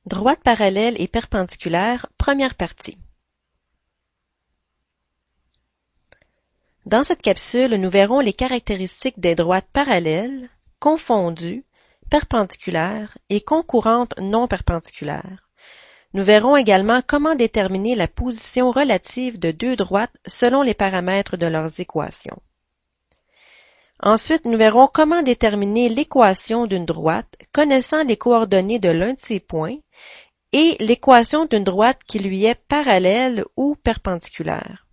Droite parallèle et perpendiculaire, première partie. Dans cette capsule, nous verrons les caractéristiques des droites parallèles, confondues, perpendiculaires et concurrentes non perpendiculaires. Nous verrons également comment déterminer la position relative de deux droites selon les paramètres de leurs équations. Ensuite, nous verrons comment déterminer l'équation d'une droite connaissant les coordonnées de l'un de ses points et l'équation d'une droite qui lui est parallèle ou perpendiculaire.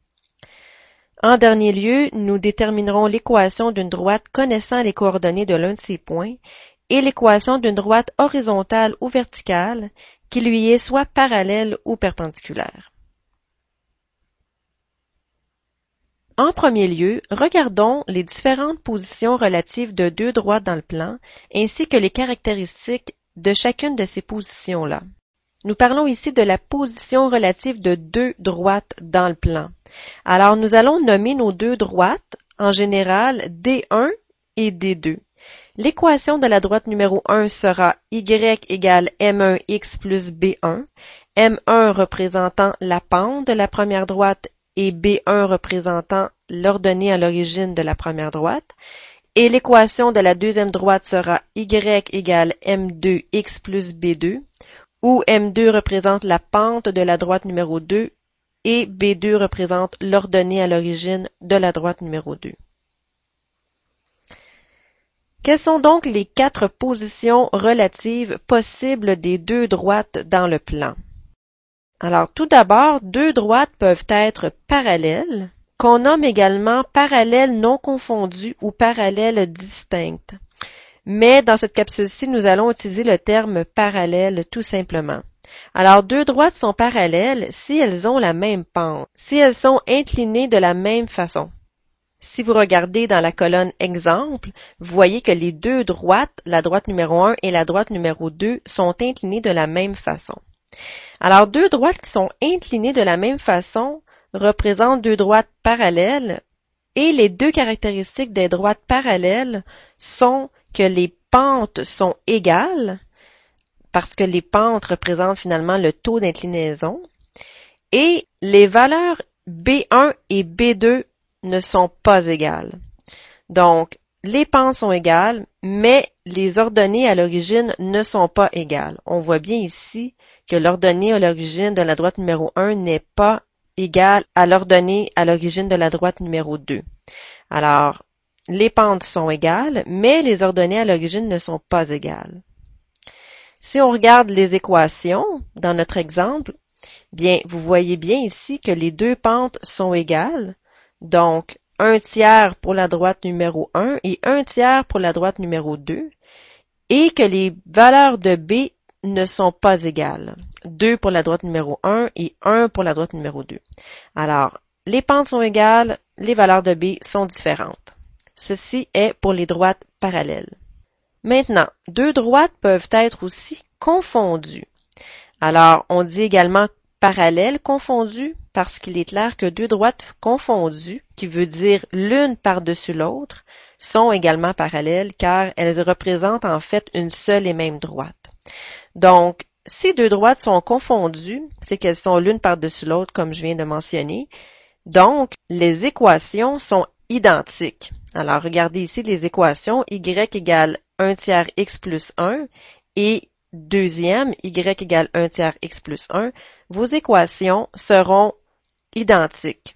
En dernier lieu, nous déterminerons l'équation d'une droite connaissant les coordonnées de l'un de ses points et l'équation d'une droite horizontale ou verticale qui lui est soit parallèle ou perpendiculaire. En premier lieu, regardons les différentes positions relatives de deux droites dans le plan, ainsi que les caractéristiques de chacune de ces positions-là. Nous parlons ici de la position relative de deux droites dans le plan. Alors, nous allons nommer nos deux droites, en général, D1 et D2. L'équation de la droite numéro 1 sera y égale m1x plus b1, m1 représentant la pente de la première droite et b1 représentant l'ordonnée à l'origine de la première droite. Et l'équation de la deuxième droite sera y égale m2x plus b2, où m2 représente la pente de la droite numéro 2 et b2 représente l'ordonnée à l'origine de la droite numéro 2. Quelles sont donc les quatre positions relatives possibles des deux droites dans le plan? Alors, tout d'abord, deux droites peuvent être parallèles, qu'on nomme également parallèles non confondues ou parallèles distinctes. Mais dans cette capsule-ci, nous allons utiliser le terme parallèle tout simplement. Alors, deux droites sont parallèles si elles ont la même pente, si elles sont inclinées de la même façon. Si vous regardez dans la colonne exemple, vous voyez que les deux droites, la droite numéro 1 et la droite numéro 2, sont inclinées de la même façon. Alors, deux droites qui sont inclinées de la même façon représentent deux droites parallèles et les deux caractéristiques des droites parallèles sont que les pentes sont égales, parce que les pentes représentent finalement le taux d'inclinaison, et les valeurs B1 et B2 ne sont pas égales. Donc, les pentes sont égales, mais les ordonnées à l'origine ne sont pas égales. On voit bien ici que l'ordonnée à l'origine de la droite numéro 1 n'est pas égale à l'ordonnée à l'origine de la droite numéro 2. Alors, les pentes sont égales, mais les ordonnées à l'origine ne sont pas égales. Si on regarde les équations dans notre exemple, bien, vous voyez bien ici que les deux pentes sont égales. Donc, 1/3 pour la droite numéro 1 et 1/3 pour la droite numéro 2, et que les valeurs de B ne sont pas égales. 2 pour la droite numéro 1 et 1 pour la droite numéro 2. Alors, les pentes sont égales, les valeurs de B sont différentes. Ceci est pour les droites parallèles. Maintenant, deux droites peuvent être aussi confondues. Alors, on dit également parallèles confondues parce qu'il est clair que deux droites confondues, qui veut dire l'une par-dessus l'autre, sont également parallèles car elles représentent en fait une seule et même droite. Donc, si deux droites sont confondues, c'est qu'elles sont l'une par-dessus l'autre comme je viens de mentionner. Donc, les équations sont identiques. Alors, regardez ici les équations y égale 1/3 x plus 1 et deuxième, y égale 1/3 x plus 1, vos équations seront identiques.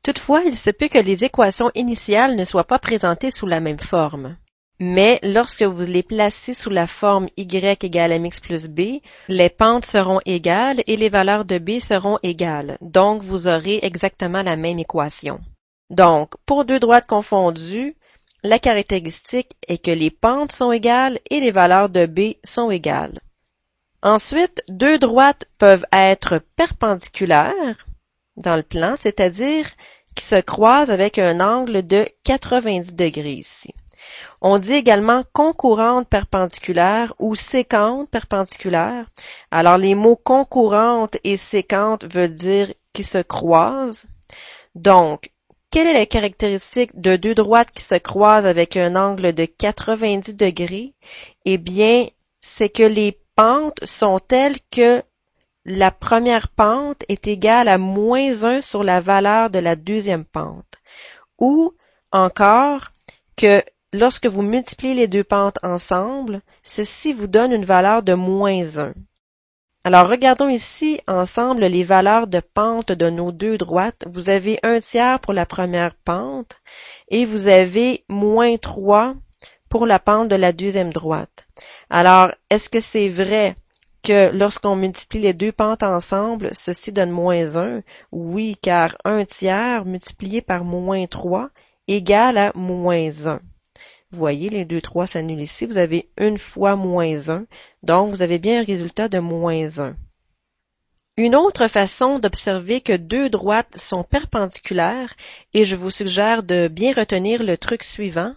Toutefois, il se peut que les équations initiales ne soient pas présentées sous la même forme. Mais lorsque vous les placez sous la forme y égale mx plus b, les pentes seront égales et les valeurs de b seront égales. Donc, vous aurez exactement la même équation. Donc, pour deux droites confondues, la caractéristique est que les pentes sont égales et les valeurs de B sont égales. Ensuite, deux droites peuvent être perpendiculaires dans le plan, c'est-à-dire qui se croisent avec un angle de 90 degrés ici. On dit également concurrentes perpendiculaires ou séquentes perpendiculaires. Alors, les mots concurrentes et séquentes veulent dire qui se croisent. Donc, quelle est la caractéristique de deux droites qui se croisent avec un angle de 90 degrés? Eh bien, c'est que les pentes sont telles que la première pente est égale à moins 1 sur la valeur de la deuxième pente. Ou encore que lorsque vous multipliez les deux pentes ensemble, ceci vous donne une valeur de moins 1. Alors, regardons ici ensemble les valeurs de pente de nos deux droites. Vous avez 1/3 pour la première pente et vous avez moins 3 pour la pente de la deuxième droite. Alors, est-ce que c'est vrai que lorsqu'on multiplie les deux pentes ensemble, ceci donne moins 1? Oui, car 1/3 multiplié par moins 3 égale à moins 1. Vous voyez, les deux 3 s'annulent ici. Vous avez une fois moins 1. Donc, vous avez bien un résultat de moins 1. Une autre façon d'observer que deux droites sont perpendiculaires, et je vous suggère de bien retenir le truc suivant,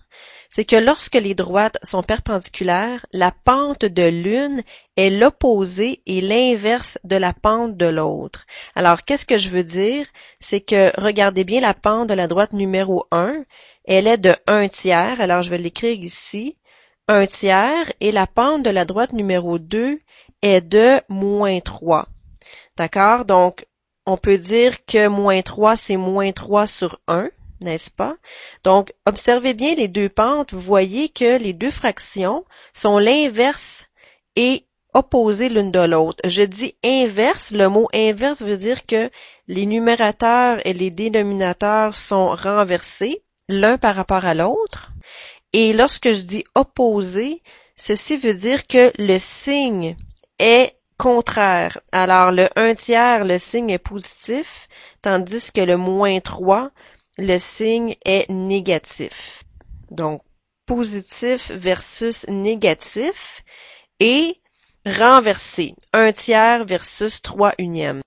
c'est que lorsque les droites sont perpendiculaires, la pente de l'une est l'opposé et l'inverse de la pente de l'autre. Alors, qu'est-ce que je veux dire? C'est que, regardez bien la pente de la droite numéro 1, elle est de 1/3, alors je vais l'écrire ici, 1/3, et la pente de la droite numéro 2 est de moins 3. D'accord? Donc, on peut dire que moins 3, c'est moins 3 sur 1, n'est-ce pas? Donc, observez bien les deux pentes, vous voyez que les deux fractions sont l'inverse et opposées l'une de l'autre. Je dis inverse, le mot inverse veut dire que les numérateurs et les dénominateurs sont renversés, l'un par rapport à l'autre. Et lorsque je dis opposé, ceci veut dire que le signe est contraire. Alors, le 1/3, le signe est positif, tandis que le moins 3, le signe est négatif. Donc, positif versus négatif et renversé. 1/3 versus 3/1.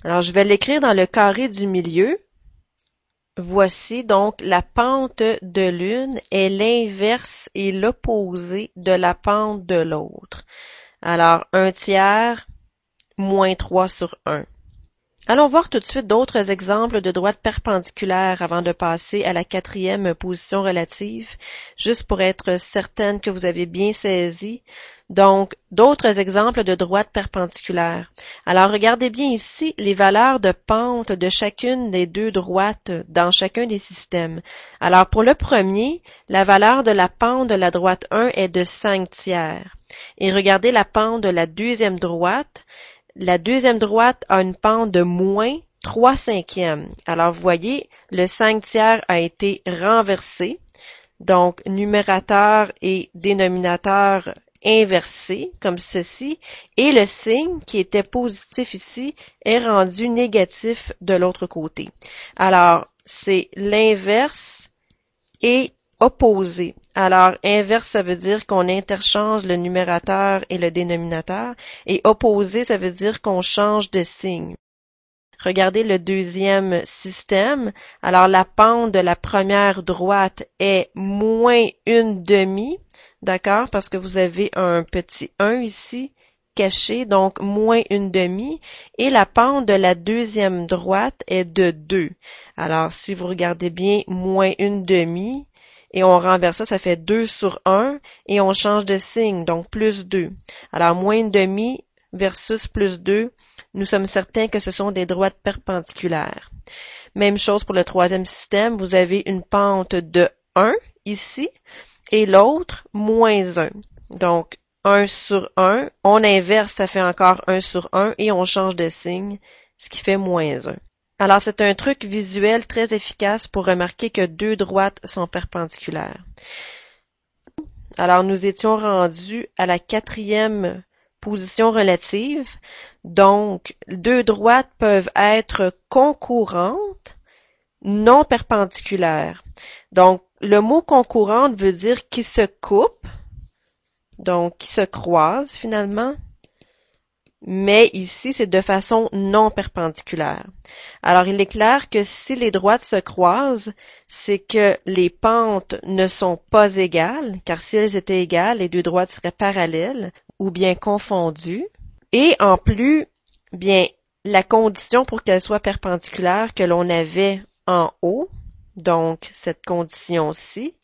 Alors, je vais l'écrire dans le carré du milieu. Voici donc la pente de l'une est l'inverse et l'opposé de la pente de l'autre. Alors, 1/3 moins 3 sur 1. Allons voir tout de suite d'autres exemples de droites perpendiculaires avant de passer à la quatrième position relative, juste pour être certaine que vous avez bien saisi. Donc, d'autres exemples de droites perpendiculaires. Alors, regardez bien ici les valeurs de pente de chacune des deux droites dans chacun des systèmes. Alors, pour le premier, la valeur de la pente de la droite 1 est de 5/3. Et regardez la pente de la deuxième droite. La deuxième droite a une pente de moins 3/5. Alors, vous voyez, le 5/3 a été renversé. Donc, numérateur et dénominateur inversé, comme ceci. Et le signe, qui était positif ici, est rendu négatif de l'autre côté. Alors, c'est l'inverse et opposé. Alors, inverse, ça veut dire qu'on interchange le numérateur et le dénominateur, et opposé, ça veut dire qu'on change de signe. Regardez le deuxième système. Alors, la pente de la première droite est moins 1/2, d'accord, parce que vous avez un petit 1 ici, caché, donc moins 1/2, et la pente de la deuxième droite est de 2. Alors, si vous regardez bien, moins 1/2, et on renverse ça, ça fait 2 sur 1, et on change de signe, donc plus 2. Alors, moins 1/2 versus plus 2, nous sommes certains que ce sont des droites perpendiculaires. Même chose pour le troisième système, vous avez une pente de 1 ici, et l'autre, moins 1. Donc, 1 sur 1, on inverse, ça fait encore 1 sur 1, et on change de signe, ce qui fait moins 1. Alors, c'est un truc visuel très efficace pour remarquer que deux droites sont perpendiculaires. Alors, nous étions rendus à la quatrième position relative. Donc, deux droites peuvent être concurrentes, non perpendiculaires. Donc, le mot concurrente veut dire qui se coupe, donc qui se croisent finalement. Mais ici, c'est de façon non perpendiculaire. Alors, il est clair que si les droites se croisent, c'est que les pentes ne sont pas égales, car si elles étaient égales, les deux droites seraient parallèles ou bien confondues. Et en plus, bien, la condition pour qu'elles soient perpendiculaires que l'on avait en haut, donc cette condition-ci,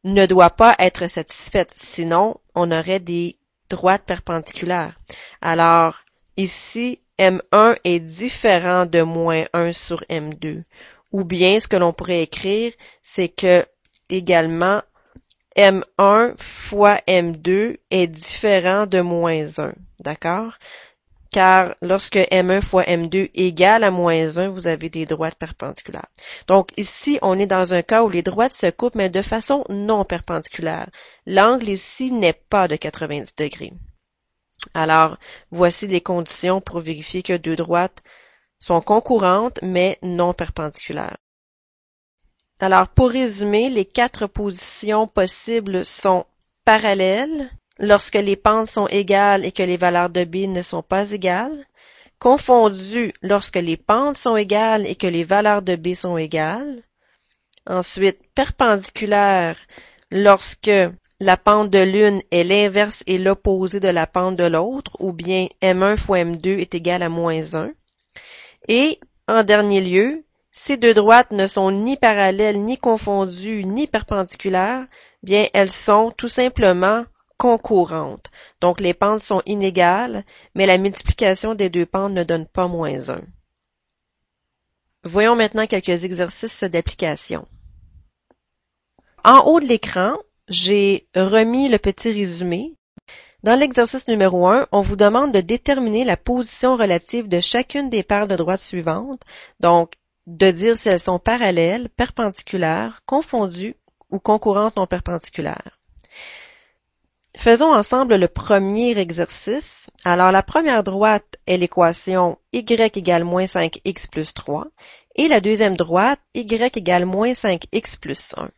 ne doit pas être satisfaite. Sinon, on aurait des droites perpendiculaires. Alors, ici, M1 est différent de moins 1 sur M2. Ou bien, ce que l'on pourrait écrire, c'est que, également, M1 fois M2 est différent de moins 1. D'accord? Car lorsque M1 fois M2 égale à moins 1, vous avez des droites perpendiculaires. Donc ici, on est dans un cas où les droites se coupent, mais de façon non perpendiculaire. L'angle ici n'est pas de 90 degrés. Alors, voici les conditions pour vérifier que deux droites sont concurrentes, mais non perpendiculaires. Alors, pour résumer, les quatre positions possibles sont parallèles, lorsque les pentes sont égales et que les valeurs de B ne sont pas égales, confondues lorsque les pentes sont égales et que les valeurs de B sont égales, ensuite perpendiculaires lorsque la pente de l'une est l'inverse et l'opposé de la pente de l'autre, ou bien M1 fois M2 est égal à moins 1, et, en dernier lieu, ces deux droites ne sont ni parallèles, ni confondues, ni perpendiculaires, bien elles sont tout simplement concurrentes. Donc les pentes sont inégales, mais la multiplication des deux pentes ne donne pas moins 1. Voyons maintenant quelques exercices d'application. En haut de l'écran, j'ai remis le petit résumé. Dans l'exercice numéro 1, on vous demande de déterminer la position relative de chacune des paires de droites suivantes, donc de dire si elles sont parallèles, perpendiculaires, confondues ou concurrentes non perpendiculaires. Faisons ensemble le premier exercice. Alors, la première droite est l'équation y égale moins 5x plus 3 et la deuxième droite, y égale moins 5x plus 1.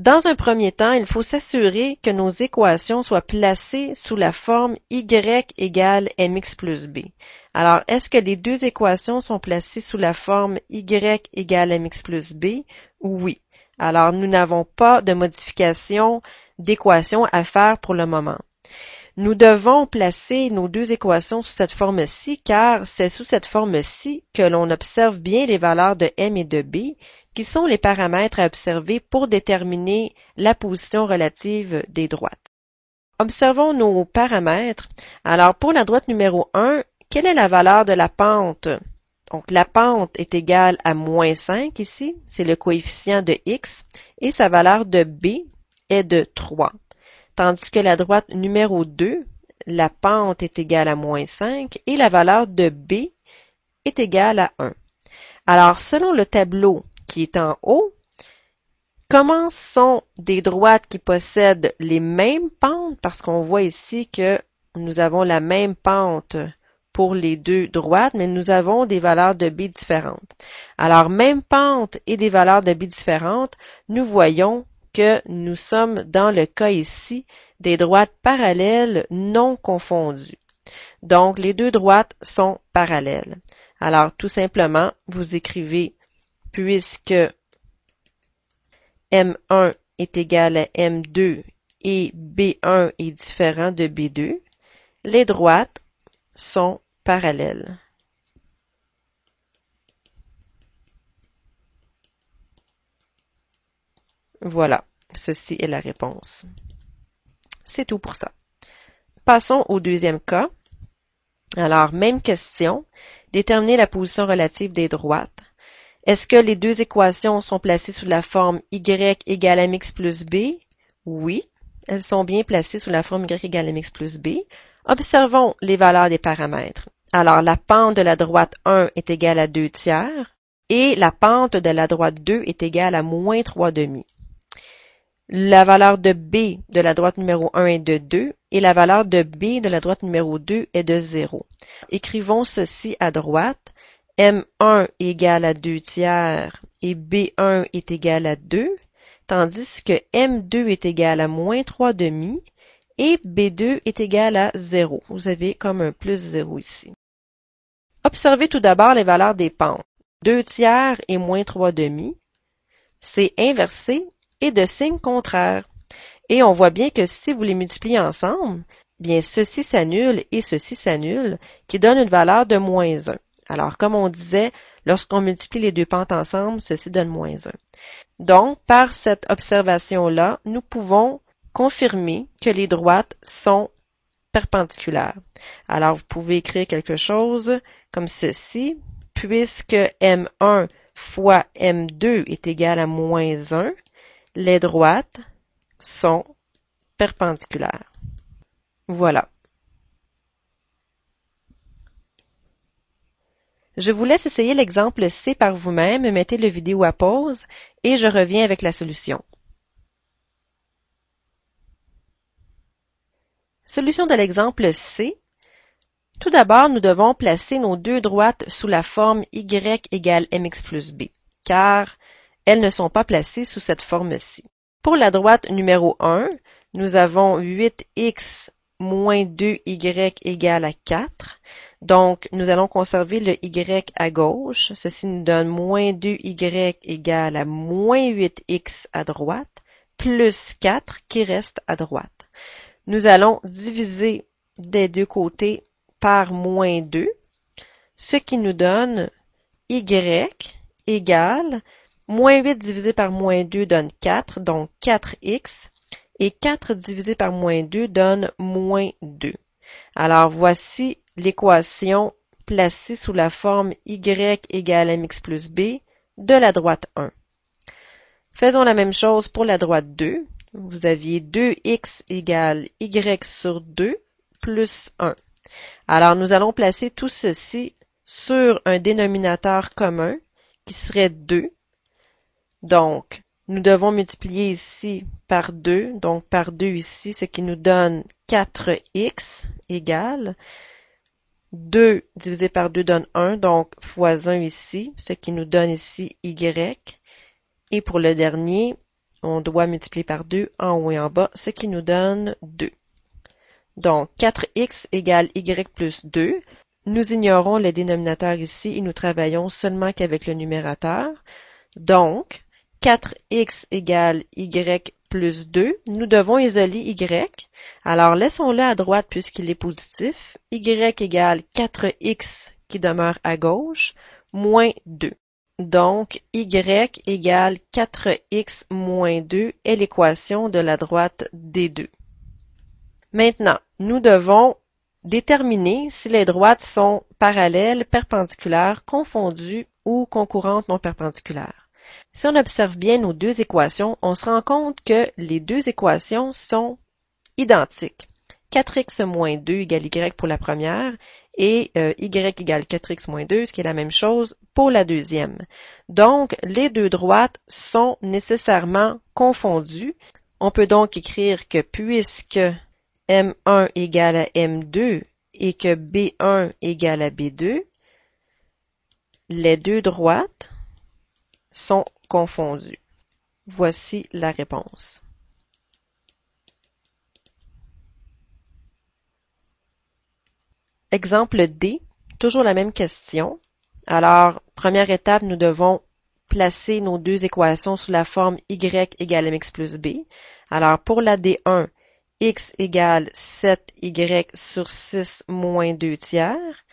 Dans un premier temps, il faut s'assurer que nos équations soient placées sous la forme y égale mx plus b. Alors, est-ce que les deux équations sont placées sous la forme y égale mx plus b? Oui. Alors, nous n'avons pas de modification d'équation à faire pour le moment. Nous devons placer nos deux équations sous cette forme-ci car c'est sous cette forme-ci que l'on observe bien les valeurs de m et de b, qui sont les paramètres à observer pour déterminer la position relative des droites. Observons nos paramètres. Alors, pour la droite numéro 1, quelle est la valeur de la pente? Donc, la pente est égale à moins 5 ici, c'est le coefficient de x, et sa valeur de b est de 3. Tandis que la droite numéro 2, la pente est égale à moins 5 et la valeur de b est égale à 1. Alors, selon le tableau qui est en haut, comment sont des droites qui possèdent les mêmes pentes? Parce qu'on voit ici que nous avons la même pente pour les deux droites, mais nous avons des valeurs de b différentes. Alors, même pente et des valeurs de b différentes, nous voyons que nous sommes dans le cas ici des droites parallèles non confondues. Donc, les deux droites sont parallèles. Alors, tout simplement, vous écrivez puisque M1 est égal à M2 et B1 est différent de B2, les droites sont parallèles. Voilà, ceci est la réponse. C'est tout pour ça. Passons au deuxième cas. Alors, même question. Déterminer la position relative des droites. Est-ce que les deux équations sont placées sous la forme y égale à mx plus b? Oui, elles sont bien placées sous la forme y égale à mx plus b. Observons les valeurs des paramètres. Alors, la pente de la droite 1 est égale à 2 tiers et la pente de la droite 2 est égale à moins 3 demi. La valeur de b de la droite numéro 1 est de 2 et la valeur de b de la droite numéro 2 est de 0. Écrivons ceci à droite. M1 est égal à 2 tiers et B1 est égal à 2, tandis que M2 est égal à moins 3 demi et B2 est égal à 0. Vous avez comme un plus 0 ici. Observez tout d'abord les valeurs des pentes. 2 tiers et moins 3 demi, c'est inversé et de signe contraire. Et on voit bien que si vous les multipliez ensemble, bien ceci s'annule et ceci s'annule, qui donne une valeur de moins 1. Alors, comme on disait, lorsqu'on multiplie les deux pentes ensemble, ceci donne moins 1. Donc, par cette observation-là, nous pouvons confirmer que les droites sont perpendiculaires. Alors, vous pouvez écrire quelque chose comme ceci. Puisque M1 fois M2 est égal à moins 1, les droites sont perpendiculaires. Voilà. Je vous laisse essayer l'exemple C par vous-même, mettez la vidéo à pause et je reviens avec la solution. Solution de l'exemple C. Tout d'abord, nous devons placer nos deux droites sous la forme y égale mx plus b, car elles ne sont pas placées sous cette forme-ci. Pour la droite numéro 1, nous avons 8x moins 2y égale à 4. Donc, nous allons conserver le y à gauche. Ceci nous donne moins 2y égale à moins 8x à droite, plus 4 qui reste à droite. Nous allons diviser des deux côtés par moins 2, ce qui nous donne y égale moins 8 divisé par moins 2 donne 4, donc 4x, et 4 divisé par moins 2 donne moins 2. Alors, voici l'équation placée sous la forme y égale mx plus b de la droite 1. Faisons la même chose pour la droite 2. Vous aviez 2x égale y sur 2 plus 1. Alors, nous allons placer tout ceci sur un dénominateur commun qui serait 2. Donc, nous devons multiplier ici par 2, donc par 2 ici, ce qui nous donne 4x égale 2 divisé par 2 donne 1, donc fois 1 ici, ce qui nous donne ici y. Et pour le dernier, on doit multiplier par 2 en haut et en bas, ce qui nous donne 2. Donc, 4x égale y plus 2. Nous ignorons le dénominateur ici et nous travaillons seulement qu'avec le numérateur. Donc, 4x égale y plus 2. Nous devons isoler y. Alors, laissons-le à droite puisqu'il est positif. Y égale 4x qui demeure à gauche, moins 2. Donc, y égale 4x moins 2 est l'équation de la droite D2. Maintenant, nous devons déterminer si les droites sont parallèles, perpendiculaires, confondues ou concurrentes non perpendiculaires. Si on observe bien nos deux équations, on se rend compte que les deux équations sont identiques. 4x moins 2 égale y pour la première et y égale 4x moins 2, ce qui est la même chose pour la deuxième. Donc, les deux droites sont nécessairement confondues. On peut donc écrire que puisque M1 égale à M2 et que B1 égale à B2, les deux droites sont confondues. Voici la réponse. Exemple D, toujours la même question. Alors, première étape, nous devons placer nos deux équations sous la forme y égale mx plus b. Alors, pour la D1, x égale 7y sur 6 moins 2 tiers.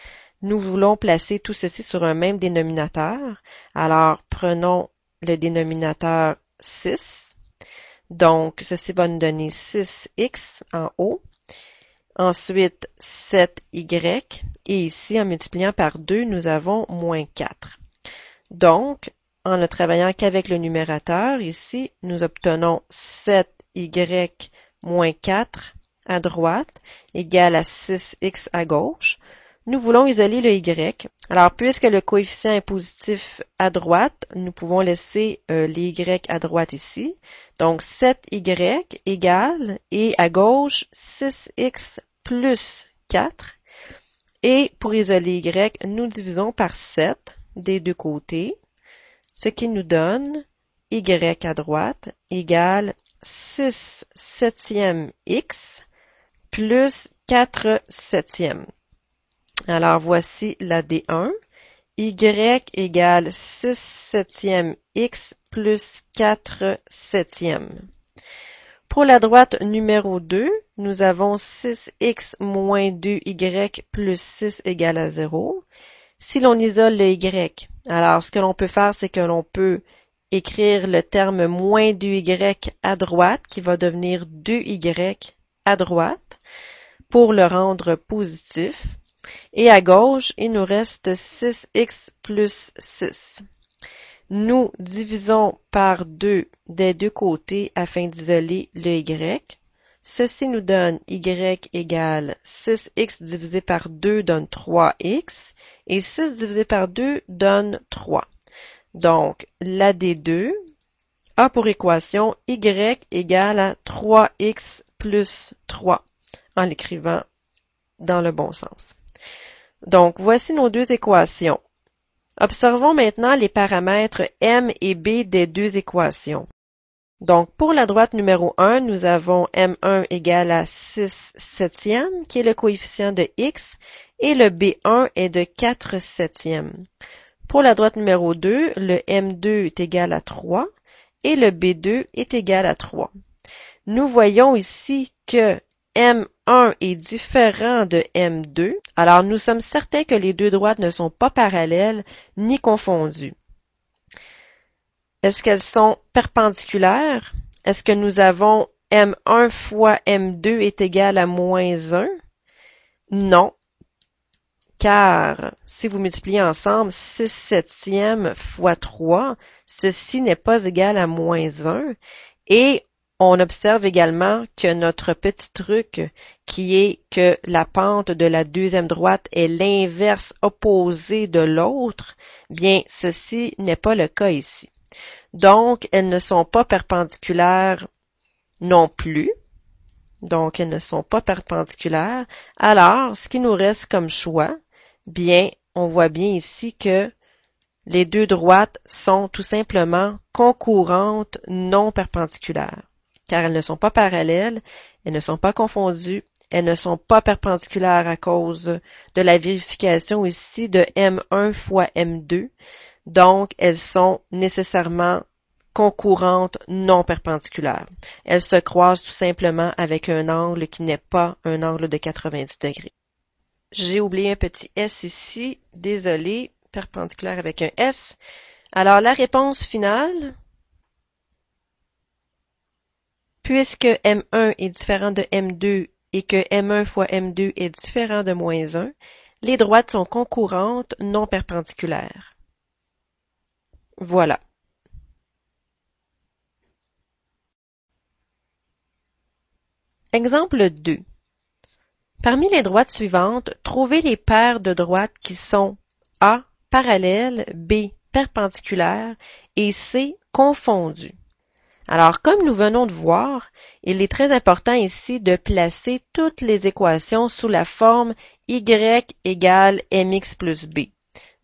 Nous voulons placer tout ceci sur un même dénominateur. Alors, prenons le dénominateur 6. Donc, ceci va nous donner 6x en haut. Ensuite, 7y. Et ici, en multipliant par 2, nous avons moins 4. Donc, en ne travaillant qu'avec le numérateur, ici, nous obtenons 7y moins 4 à droite égale à 6x à gauche. Nous voulons isoler le y. Alors, puisque le coefficient est positif à droite, nous pouvons laisser les y à droite ici. Donc, 7y égale, et à gauche, 6x plus 4. Et pour isoler y, nous divisons par 7 des deux côtés, ce qui nous donne y à droite égale 6 septièmes x plus 4 septièmes. Alors, voici la D1. Y égale 6 septièmes x plus 4 septièmes. Pour la droite numéro 2, nous avons 6x moins 2y plus 6 égale à 0. Si l'on isole le y, alors ce que l'on peut faire, c'est que l'on peut écrire le terme moins 2y à droite, qui va devenir 2y à droite. pour le rendre positif. Et à gauche, il nous reste 6x plus 6. Nous divisons par 2 des deux côtés afin d'isoler le y. Ceci nous donne y égale 6x divisé par 2 donne 3x et 6 divisé par 2 donne 3. Donc, la D2 a pour équation y égale à 3x plus 3 en l'écrivant dans le bon sens. Donc, voici nos deux équations. Observons maintenant les paramètres m et b des deux équations. Donc, pour la droite numéro 1, nous avons m1 égale à 6 septièmes, qui est le coefficient de x, et le b1 est de 4 septièmes. Pour la droite numéro 2, le m2 est égal à 3, et le b2 est égal à 3. Nous voyons ici que M1 est différent de M2, alors nous sommes certains que les deux droites ne sont pas parallèles ni confondues. Est-ce qu'elles sont perpendiculaires? Est-ce que nous avons M1 fois M2 est égal à moins 1? Non, car si vous multipliez ensemble 6 septièmes fois 3, ceci n'est pas égal à moins 1, et on observe également que notre petit truc, qui est que la pente de la deuxième droite est l'inverse opposé de l'autre, bien, ceci n'est pas le cas ici. Donc, elles ne sont pas perpendiculaires non plus. Donc, elles ne sont pas perpendiculaires. Alors, ce qui nous reste comme choix, bien, on voit bien ici que les deux droites sont tout simplement concurrentes non perpendiculaires. Car elles ne sont pas parallèles, elles ne sont pas confondues, elles ne sont pas perpendiculaires à cause de la vérification ici de M1 fois M2. Donc, elles sont nécessairement concurrentes non perpendiculaires. Elles se croisent tout simplement avec un angle qui n'est pas un angle de 90 degrés. J'ai oublié un petit S ici, désolé, perpendiculaire avec un S. Alors, la réponse finale, puisque M1 est différent de M2 et que M1 fois M2 est différent de moins 1, les droites sont concurrentes non perpendiculaires. Voilà. Exemple 2. Parmi les droites suivantes, trouvez les paires de droites qui sont A parallèles, B perpendiculaires et C confondues. Alors, comme nous venons de voir, il est très important ici de placer toutes les équations sous la forme y égale mx plus b.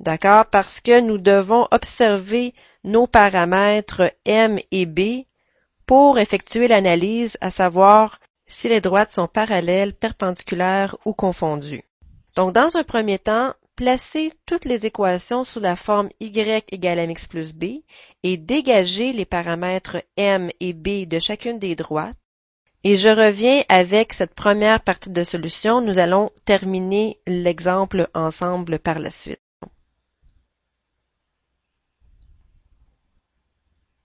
D'accord? Parce que nous devons observer nos paramètres m et b pour effectuer l'analyse, à savoir si les droites sont parallèles, perpendiculaires ou confondues. Donc, dans un premier temps, placez toutes les équations sous la forme y égale mx plus b et dégagez les paramètres m et b de chacune des droites. Et je reviens avec cette première partie de solution. Nous allons terminer l'exemple ensemble par la suite.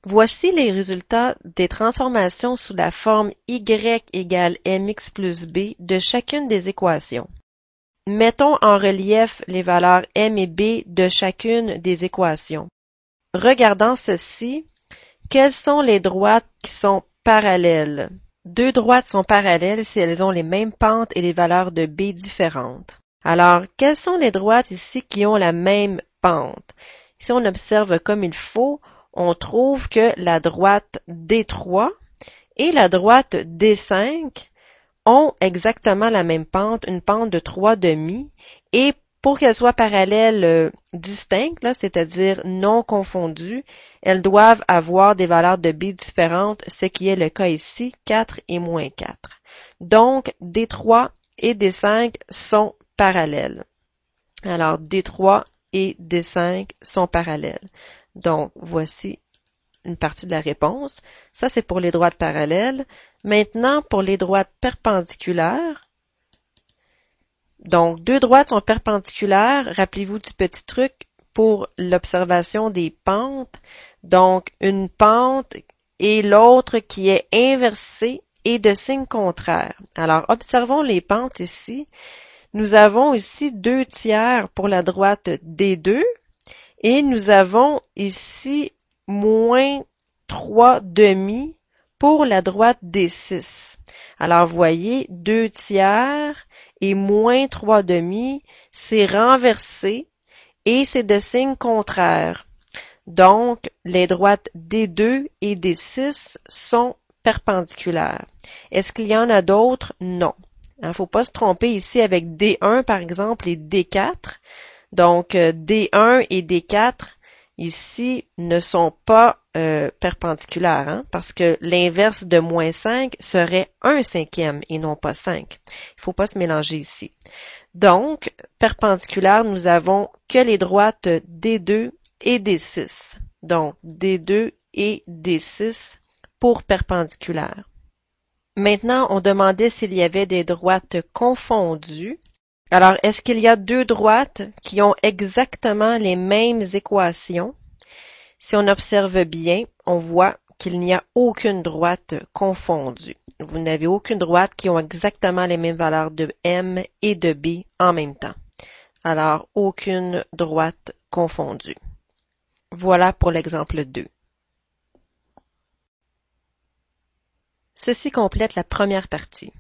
Voici les résultats des transformations sous la forme y égale mx plus b de chacune des équations. Mettons en relief les valeurs m et b de chacune des équations. Regardant ceci, quelles sont les droites qui sont parallèles? Deux droites sont parallèles si elles ont les mêmes pentes et les valeurs de b différentes. Alors, quelles sont les droites ici qui ont la même pente? Si on observe comme il faut, on trouve que la droite D3 et la droite D5 ont exactement la même pente, une pente de 3,5, et pour qu'elles soient parallèles distinctes, c'est-à-dire non confondues, elles doivent avoir des valeurs de b différentes, ce qui est le cas ici, 4 et moins 4. Donc, D3 et D5 sont parallèles. Alors, D3 et D5 sont parallèles. Donc, voici une partie de la réponse. Ça, c'est pour les droites parallèles. Maintenant, pour les droites perpendiculaires, donc deux droites sont perpendiculaires. Rappelez-vous du petit truc pour l'observation des pentes. Donc, une pente et l'autre qui est inversée et de signe contraire. Alors, observons les pentes ici. Nous avons ici 2/3 pour la droite D2 et nous avons ici moins 3/2 pour la droite D6. Alors, vous voyez, 2/3 et moins 3/2, c'est renversé et c'est de signe contraire. Donc, les droites D2 et D6 sont perpendiculaires. Est-ce qu'il y en a d'autres? Non. Il ne faut pas se tromper ici avec D1, par exemple, et D4. Donc, D1 et D4, ici, ne sont pas perpendiculaires, hein, parce que l'inverse de moins 5 serait 1/5 et non pas 5. Il ne faut pas se mélanger ici. Donc, perpendiculaire, nous avons que les droites D2 et D6. Donc, D2 et D6 pour perpendiculaire. Maintenant, on demandait s'il y avait des droites confondues. Alors, est-ce qu'il y a deux droites qui ont exactement les mêmes équations? Si on observe bien, on voit qu'il n'y a aucune droite confondue. Vous n'avez aucune droite qui ont exactement les mêmes valeurs de M et de B en même temps. Alors, aucune droite confondue. Voilà pour l'exemple 2. Ceci complète la première partie.